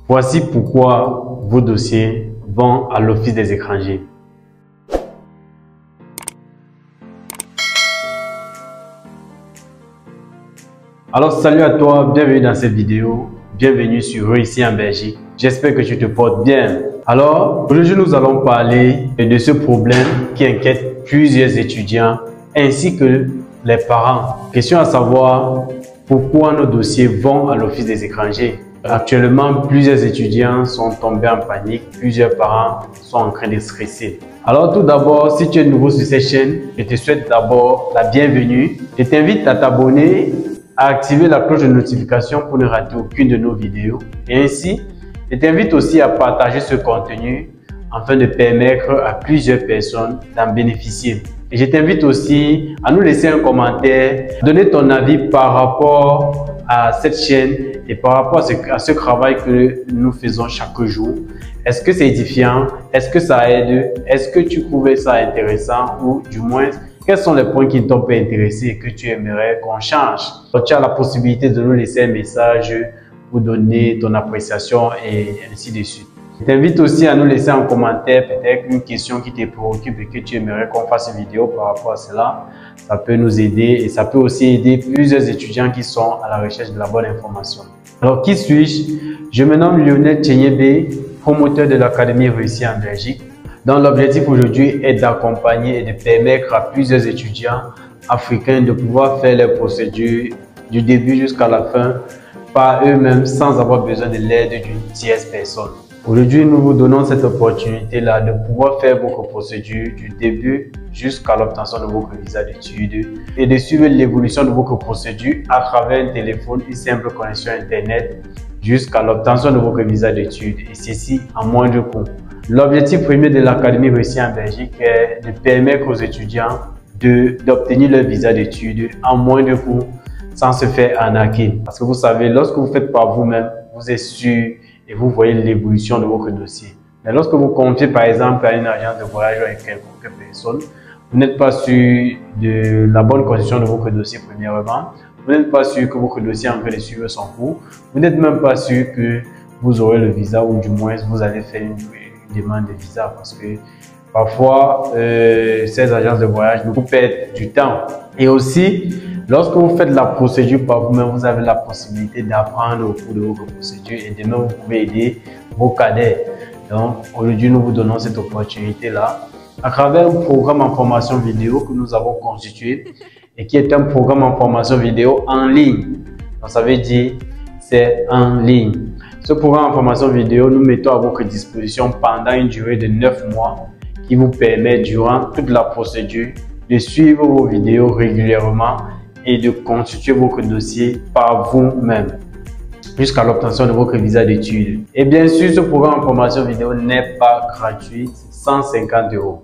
Voici pourquoi vos dossiers vont à l'Office des étrangers. Alors salut à toi, bienvenue dans cette vidéo, bienvenue sur Réussir en Belgique. J'espère que tu te portes bien. Alors aujourd'hui nous allons parler de ce problème qui inquiète plusieurs étudiants ainsi que les parents. Question à savoir pourquoi nos dossiers vont à l'Office des étrangers. Actuellement, plusieurs étudiants sont tombés en panique, plusieurs parents sont en train de stresser. Alors tout d'abord, si tu es nouveau sur cette chaîne, je te souhaite d'abord la bienvenue. Je t'invite à t'abonner, à activer la cloche de notification pour ne rater aucune de nos vidéos. Et ainsi, je t'invite aussi à partager ce contenu afin de permettre à plusieurs personnes d'en bénéficier. Et je t'invite aussi à nous laisser un commentaire, donner ton avis par rapport à cette chaîne et par rapport à ce travail que nous faisons chaque jour. Est-ce que c'est édifiant? Est-ce que ça aide? Est-ce que tu trouvais ça intéressant? Ou du moins, quels sont les points qui t'ont pas intéressé et que tu aimerais qu'on change? Donc, tu as la possibilité de nous laisser un message pour donner ton appréciation et ainsi de suite. Je t'invite aussi à nous laisser en commentaire peut-être une question qui te préoccupe et que tu aimerais qu'on fasse une vidéo par rapport à cela. Ça peut nous aider et ça peut aussi aider plusieurs étudiants qui sont à la recherche de la bonne information. Alors, qui suis-je? Je me nomme Lionel Tchenyebe, promoteur de l'Académie Réussir en Belgique, dont l'objectif aujourd'hui est d'accompagner et de permettre à plusieurs étudiants africains de pouvoir faire leurs procédures du début jusqu'à la fin par eux-mêmes sans avoir besoin de l'aide d'une tierce personne. Aujourd'hui, nous vous donnons cette opportunité-là de pouvoir faire votre procédure du début jusqu'à l'obtention de votre visa d'études et de suivre l'évolution de votre procédure à travers un téléphone, une simple connexion Internet jusqu'à l'obtention de votre visa d'études et ceci à moindre coût. L'objectif premier de l'Académie Réussir en Belgique est de permettre aux étudiants d'obtenir leur visa d'études à moindre coût sans se faire arnaquer. Parce que vous savez, lorsque vous faites par vous-même, vous êtes sûr et vous voyez l'évolution de votre dossier. Mais lorsque vous confiez par exemple à une agence de voyage ou à quelconque personne, vous n'êtes pas sûr de la bonne condition de votre dossier premièrement, vous n'êtes pas sûr que votre dossier est en train de suivre son cours, vous n'êtes même pas sûr que vous aurez le visa ou du moins vous allez faire une demande de visa parce que parfois ces agences de voyage vous perdent du temps. Et aussi, lorsque vous faites la procédure par vous-même, vous avez la possibilité d'apprendre au cours de votre procédure et demain vous pouvez aider vos cadets. Donc aujourd'hui nous vous donnons cette opportunité-là à travers un programme en formation vidéo que nous avons constitué et qui est un programme en formation vidéo en ligne. Donc ça veut dire c'est en ligne. Ce programme en formation vidéo, nous mettons à votre disposition pendant une durée de 9 mois qui vous permet durant toute la procédure de suivre vos vidéos régulièrement et de constituer votre dossier par vous-même jusqu'à l'obtention de votre visa d'études. Et bien sûr, ce programme en formation vidéo n'est pas gratuit, 150 €.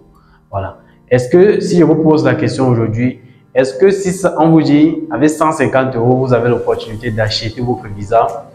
Voilà. Est-ce que si je vous pose la question aujourd'hui, est-ce que si on vous dit avec 150 €, vous avez l'opportunité d'acheter votre visa?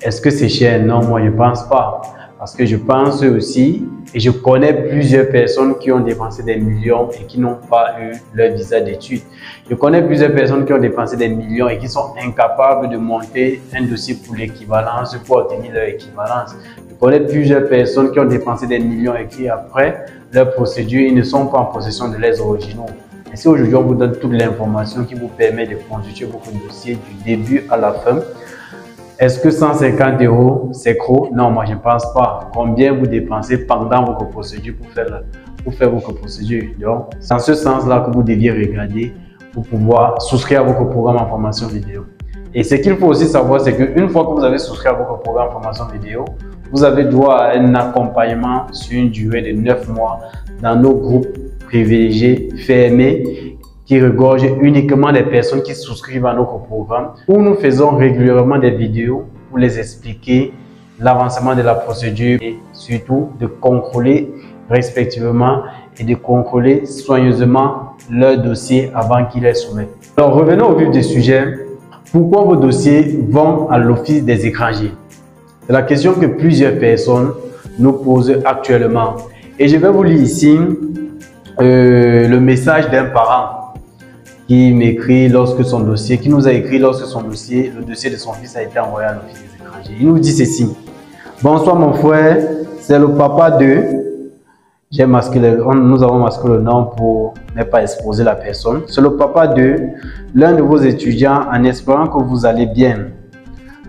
Est-ce que c'est cher? Non, moi je ne pense pas. Parce que je pense aussi, et je connais plusieurs personnes qui ont dépensé des millions et qui n'ont pas eu leur visa d'études. Je connais plusieurs personnes qui ont dépensé des millions et qui sont incapables de monter un dossier pour l'équivalence, pour obtenir leur équivalence. Je connais plusieurs personnes qui ont dépensé des millions et qui, après leur procédure, ils ne sont pas en possession de leurs originaux. Et si aujourd'hui on vous donne toute l'information qui vous permet de constituer votre dossier du début à la fin, est-ce que 150 € c'est trop? Non, moi je ne pense pas. Combien vous dépensez pendant votre procédure pour faire votre procédure? Donc, c'est en ce sens-là que vous deviez regarder pour pouvoir souscrire à votre programme en formation vidéo. Et ce qu'il faut aussi savoir, c'est qu'une fois que vous avez souscrit à votre programme en formation vidéo, vous avez droit à un accompagnement sur une durée de 9 mois dans nos groupes privilégiés, fermés, qui regorge uniquement des personnes qui souscrivent à notre programme, où nous faisons régulièrement des vidéos pour les expliquer l'avancement de la procédure et surtout de contrôler respectivement et de contrôler soigneusement leur dossier avant qu'ils les soumettent. Alors revenons au vif du sujet. Pourquoi vos dossiers vont à l'Office des étrangers? C'est la question que plusieurs personnes nous posent actuellement. Et je vais vous lire ici le message d'un parent qui m'écrit lorsque son dossier, qui nous a écrit lorsque le dossier de son fils a été envoyé à l'Office des étrangers. Il nous dit ceci: Bonsoir mon frère, c'est le papa de... J'ai masqué nous avons masqué le nom pour ne pas exposer la personne. C'est le papa de l'un de vos étudiants en espérant que vous allez bien.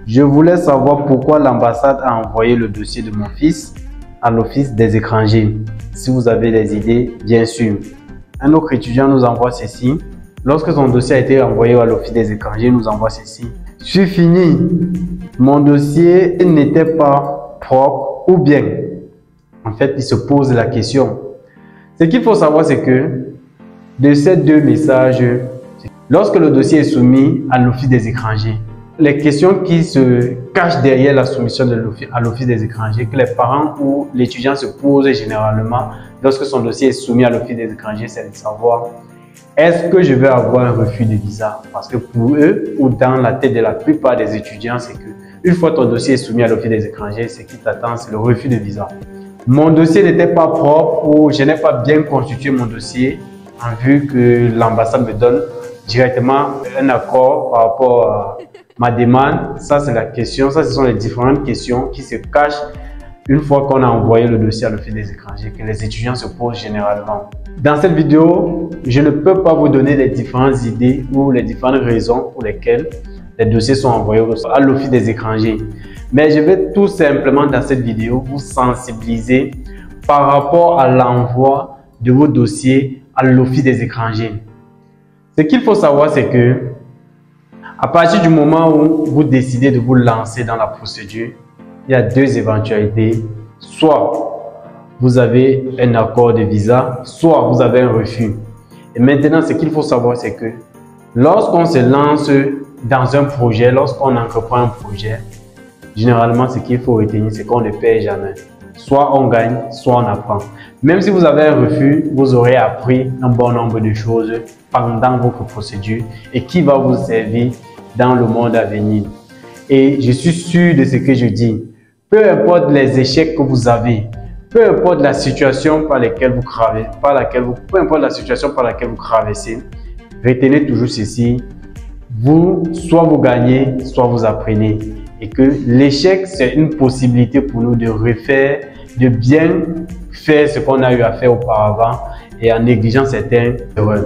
Je voulais savoir pourquoi l'ambassade a envoyé le dossier de mon fils à l'office des étrangers. Si vous avez des idées, bien sûr. Un autre étudiant nous envoie ceci. Lorsque son dossier a été envoyé à l'office des étrangers, il nous envoie ceci. Je suis fini. Mon dossier n'était pas propre ou bien. En fait, il se pose la question. Ce qu'il faut savoir, c'est que de ces deux messages, lorsque le dossier est soumis à l'office des étrangers, les questions qui se cachent derrière la soumission à l'office des étrangers, que les parents ou l'étudiant se posent généralement lorsque son dossier est soumis à l'office des étrangers, c'est de savoir est-ce que je vais avoir un refus de visa? Parce que pour eux, ou dans la tête de la plupart des étudiants, c'est que une fois ton dossier est soumis à l'office des étrangers, ce qui t'attend, c'est le refus de visa. Mon dossier n'était pas propre ou je n'ai pas bien constitué mon dossier en vue que l'ambassade me donne directement un accord par rapport à ma demande. Ça, c'est la question. Ça, ce sont les différentes questions qui se cachent une fois qu'on a envoyé le dossier à l'office des étrangers, que les étudiants se posent généralement. Dans cette vidéo, je ne peux pas vous donner les différentes idées ou les différentes raisons pour lesquelles les dossiers sont envoyés à l'office des étrangers. Mais je vais tout simplement dans cette vidéo vous sensibiliser par rapport à l'envoi de vos dossiers à l'office des étrangers. Ce qu'il faut savoir, c'est que à partir du moment où vous décidez de vous lancer dans la procédure, il y a deux éventualités. Soit vous avez un accord de visa, soit vous avez un refus. Et maintenant, ce qu'il faut savoir, c'est que lorsqu'on se lance dans un projet, lorsqu'on entreprend un projet, généralement, ce qu'il faut retenir, c'est qu'on ne perd jamais. Soit on gagne, soit on apprend. Même si vous avez un refus, vous aurez appris un bon nombre de choses pendant votre procédure et qui va vous servir dans le monde à venir. Et je suis sûr de ce que je dis. Peu importe les échecs que vous avez, peu importe la situation par laquelle vous traversez, retenez toujours ceci. Soit vous gagnez, soit vous apprenez. Et que l'échec, c'est une possibilité pour nous de refaire, de bien faire ce qu'on a eu à faire auparavant et en négligeant certaines erreurs.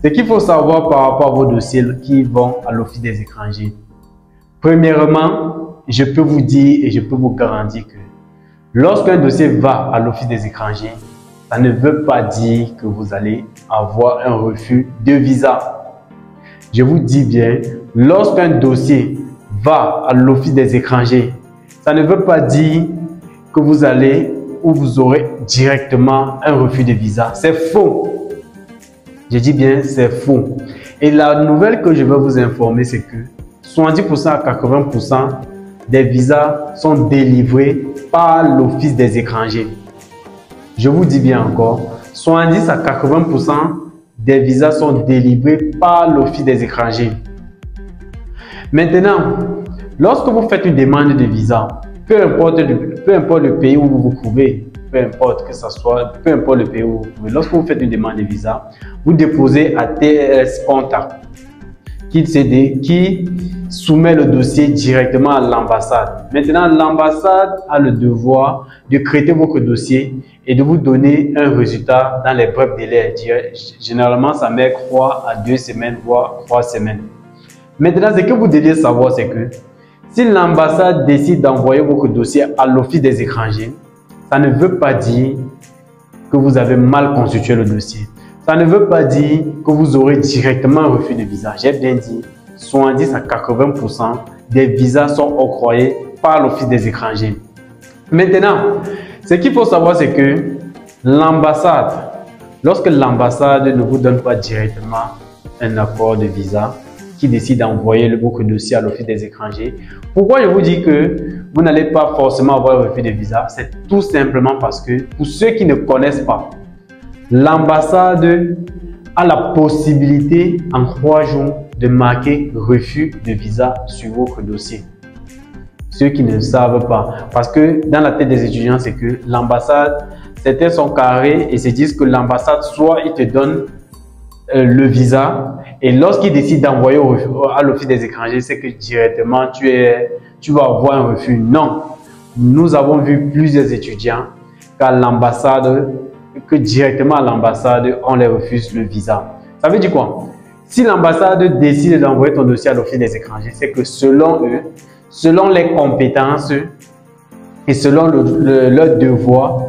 Ce qu'il faut savoir par rapport à vos dossiers qui vont à l'office des étrangers. Premièrement, je peux vous dire et je peux vous garantir que lorsqu'un dossier va à l'office des étrangers, ça ne veut pas dire que vous allez avoir un refus de visa. Je vous dis bien, lorsqu'un dossier va à l'office des étrangers, ça ne veut pas dire que vous allez ou vous aurez directement un refus de visa. C'est faux. Je dis bien, c'est faux. Et la nouvelle que je vais vous informer, c'est que 70% à 80% des visas sont délivrés par l'office des étrangers. Je vous dis bien encore, 70 à 80% des visas sont délivrés par l'office des étrangers. Maintenant, lorsque vous faites une demande de visa, peu importe le pays où vous vous trouvez, peu importe le pays où vous vous trouvez, lorsque vous faites une demande de visa, vous déposez à TS Contact qui soumet le dossier directement à l'ambassade. Maintenant, l'ambassade a le devoir de traiter votre dossier et de vous donner un résultat dans les brefs délais. Généralement, ça met 3 à 2 semaines, voire 3 semaines. Maintenant, ce que vous devez savoir, c'est que si l'ambassade décide d'envoyer votre dossier à l'office des étrangers, ça ne veut pas dire que vous avez mal constitué le dossier. Ça ne veut pas dire que vous aurez directement un refus de visa. J'ai bien dit, 70 à 80% des visas sont octroyés par l'office des étrangers. Maintenant, ce qu'il faut savoir, c'est que l'ambassade, lorsque l'ambassade ne vous donne pas directement un accord de visa, qui décide d'envoyer votre dossier à l'office des étrangers. Pourquoi je vous dis que vous n'allez pas forcément avoir un refus de visa? C'est tout simplement parce que, pour ceux qui ne connaissent pas, l'ambassade a la possibilité en 3 jours de marquer refus de visa sur votre dossier. Ceux qui ne savent pas, parce que dans la tête des étudiants, c'est que l'ambassade, certains sont carrés et se disent que l'ambassade, soit il te donne le visa, et lorsqu'il décide d'envoyer à l'office des étrangers, c'est que directement tu vas avoir un refus. Non, nous avons vu plusieurs étudiants qu'à l'ambassade, que directement à l'ambassade, on les refuse le visa. Ça veut dire quoi? Si l'ambassade décide d'envoyer ton dossier à l'Office des étrangers, c'est que selon eux, selon les compétences et selon leur devoir,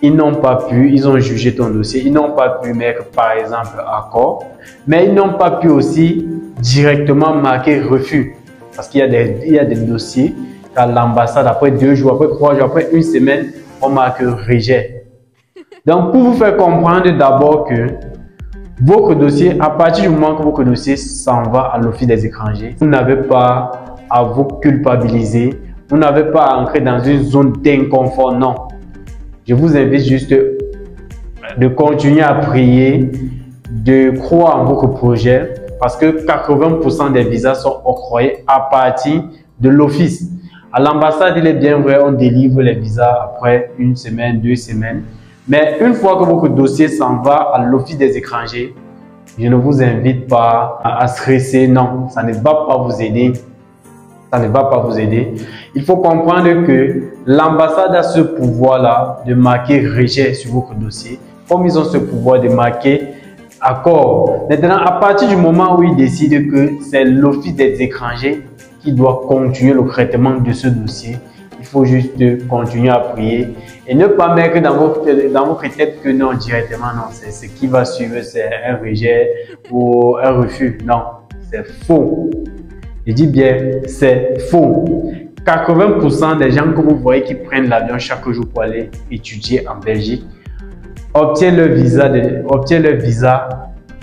ils n'ont pas pu, ils ont jugé ton dossier, ils n'ont pas pu mettre par exemple accord, mais ils n'ont pas pu aussi directement marquer refus. Parce qu'il y a des dossiers qu'à l'ambassade, après 2 jours, après 3 jours, après 1 semaine, on marque rejet. Donc pour vous faire comprendre d'abord que votre dossier, à partir du moment que votre dossier s'en va à l'Office des étrangers, vous n'avez pas à vous culpabiliser, vous n'avez pas à entrer dans une zone d'inconfort, non. Je vous invite juste de continuer à prier, de croire en votre projet parce que 80% des visas sont octroyés à partir de l'office. À l'ambassade, il est bien vrai, on délivre les visas après 1 semaine, 2 semaines. Mais une fois que votre dossier s'en va à l'Office des étrangers, je ne vous invite pas à stresser, non, ça ne va pas vous aider. Ça ne va pas vous aider. Il faut comprendre que l'ambassade a ce pouvoir-là de marquer rejet sur votre dossier, comme ils ont ce pouvoir de marquer accord. Maintenant, à partir du moment où ils décident que c'est l'Office des étrangers qui doit continuer le traitement de ce dossier, il faut juste continuer à prier et ne pas mettre dans votre tête que non, directement, non, c'est ce qui va suivre, c'est un rejet ou un refus. Non, c'est faux. Je dis bien, c'est faux. 80% des gens que vous voyez qui prennent l'avion chaque jour pour aller étudier en Belgique obtiennent leur visa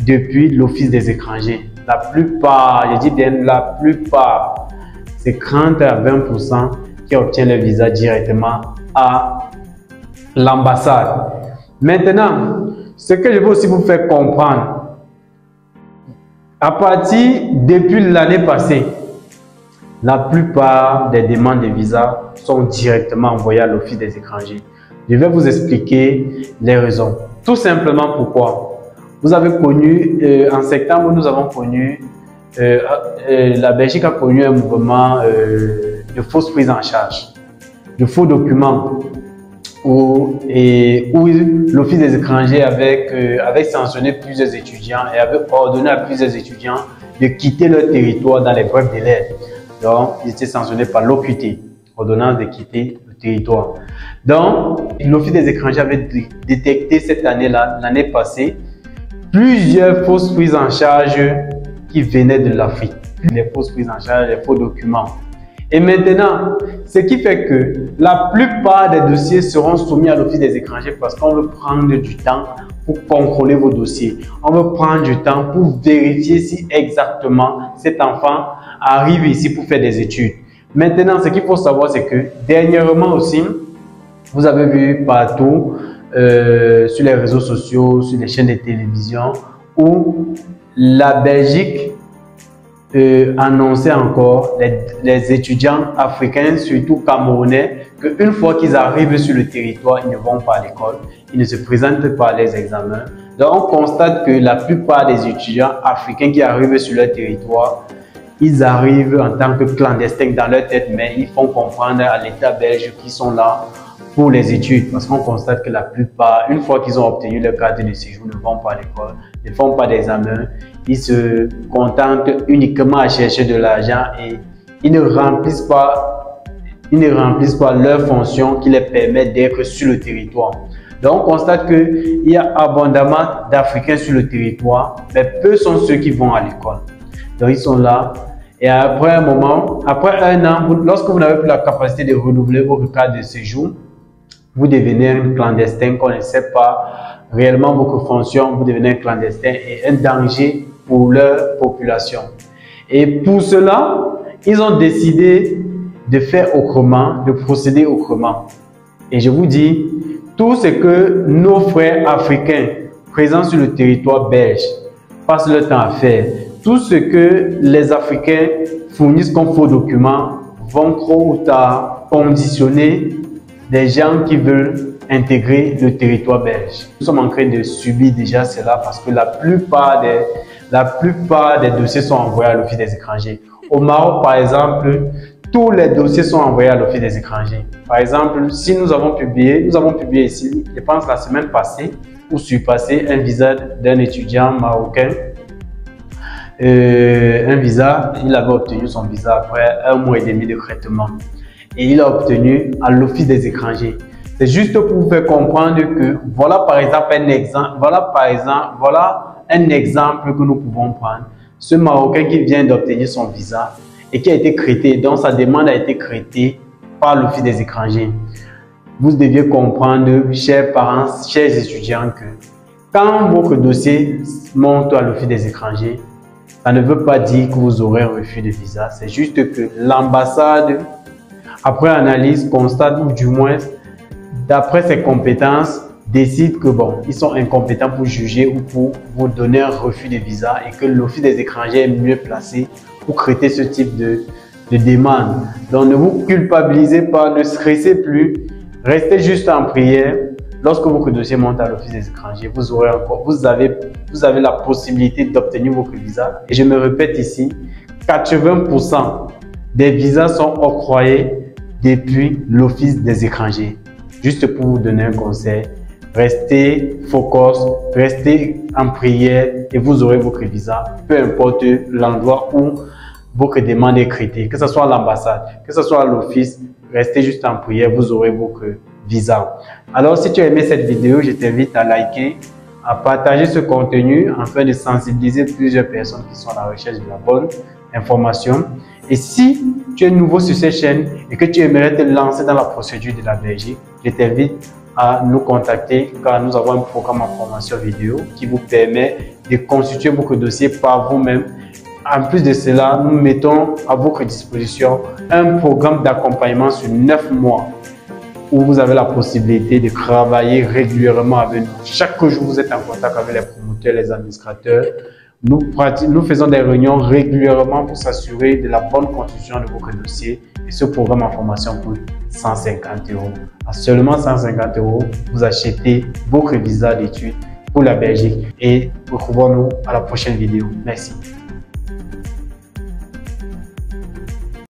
depuis l'Office des étrangers. La plupart, je dis bien la plupart, c'est 30 à 20% qui obtiennent le visa directement à l'ambassade. Maintenant, ce que je veux aussi vous faire comprendre, à partir depuis l'année passée, la plupart des demandes de visa sont directement envoyées à l'Office des étrangers. Je vais vous expliquer les raisons. Tout simplement pourquoi. Vous avez connu, en septembre, nous avons connu, la Belgique a connu un mouvement de fausse prise en charge, de faux documents, où l'Office des étrangers avait sanctionné plusieurs étudiants et avait ordonné à plusieurs étudiants de quitter leur territoire dans les brefs délais. Donc, ils étaient sanctionnés par l'OQT, ordonnance de quitter le territoire. Donc, l'Office des étrangers avait détecté cette année-là, l'année passée, plusieurs fausses prises en charge qui venaient de l'Afrique. Les fausses prises en charge, les faux documents. Et maintenant, ce qui fait que la plupart des dossiers seront soumis à l'Office des étrangers parce qu'on veut prendre du temps pour contrôler vos dossiers. On veut prendre du temps pour vérifier si exactement cet enfant arrive ici pour faire des études. Maintenant, ce qu'il faut savoir, c'est que dernièrement aussi, vous avez vu partout sur les réseaux sociaux, sur les chaînes de télévision, où la Belgique annonçait encore les étudiants africains, surtout camerounais, qu'une fois qu'ils arrivent sur le territoire, ils ne vont pas à l'école, ils ne se présentent pas à les examens. Donc, on constate que la plupart des étudiants africains qui arrivent sur leur territoire, ils arrivent en tant que clandestins dans leur tête, mais ils font comprendre à l'État belge qu'ils sont là pour les études. Parce qu'on constate que la plupart, une fois qu'ils ont obtenu leur carte de séjour, ne vont pas à l'école, ne font pas d'examen. Ils se contentent uniquement à chercher de l'argent et ils ne remplissent pas leur fonction qui les permet d'être sur le territoire. Donc, on constate qu'il y a abondamment d'Africains sur le territoire, mais peu sont ceux qui vont à l'école. Donc, ils sont là. Et après un moment, après un an, lorsque vous n'avez plus la capacité de renouveler votre carte de séjour, vous devenez un clandestin qu'on ne sait pas réellement votre fonction, vous devenez un clandestin et un danger pour leur population. Et pour cela, ils ont décidé de faire autrement, de procéder autrement. Et je vous dis, tout ce que nos frères africains présents sur le territoire belge passent leur temps à faire, tout ce que les Africains fournissent comme faux documents vont trop ou tard conditionner des gens qui veulent intégrer le territoire belge. Nous sommes en train de subir déjà cela parce que la plupart des dossiers sont envoyés à l'Office des étrangers. Au Maroc, par exemple, tous les dossiers sont envoyés à l'Office des étrangers. Par exemple, si nous avons publié ici, je pense la semaine passée ou surpassée, un visa d'un étudiant marocain. Il avait obtenu son visa après 1 mois et demi de traitement. Et il a obtenu à l'Office des étrangers. C'est juste pour vous faire comprendre que voilà par exemple un exemple que nous pouvons prendre. Ce Marocain qui vient d'obtenir son visa et qui a été traité, dont sa demande a été traitée par l'Office des étrangers. Vous deviez comprendre, chers parents, chers étudiants, que quand votre dossier monte à l'Office des étrangers, ça ne veut pas dire que vous aurez un refus de visa. C'est juste que l'ambassade, après analyse, constate, ou du moins, d'après ses compétences, décide que bon, ils sont incompétents pour juger ou pour vous donner un refus de visa et que l'Office des étrangers est mieux placé pour traiter ce type de demande. Donc ne vous culpabilisez pas, ne stressez plus, restez juste en prière. Lorsque votre dossier monte à l'Office des étrangers, vous avez la possibilité d'obtenir votre visa. Et je me répète ici, 80% des visas sont octroyés depuis l'Office des étrangers. Juste pour vous donner un conseil, restez focus, restez en prière et vous aurez votre visa, peu importe l'endroit où votre demande est traitée, que ce soit à l'ambassade, que ce soit à l'office, restez juste en prière, vous aurez votre visa. Alors, si tu as aimé cette vidéo, je t'invite à liker, à partager ce contenu afin de sensibiliser plusieurs personnes qui sont à la recherche de la bonne information. Et si tu es nouveau sur cette chaîne et que tu aimerais te lancer dans la procédure de la Belgique, je t'invite à nous contacter car nous avons un programme en formation vidéo qui vous permet de constituer votre dossier par vous-même. En plus de cela, nous mettons à votre disposition un programme d'accompagnement sur 9 mois où vous avez la possibilité de travailler régulièrement avec nous. Chaque jour, vous êtes en contact avec les promoteurs, les administrateurs. Nous faisons des réunions régulièrement pour s'assurer de la bonne constitution de votre dossier. Et ce programme en formation coûte 150 €. À seulement 150 €, vous achetez votre visa d'études pour la Belgique. Et retrouvons-nous à la prochaine vidéo. Merci.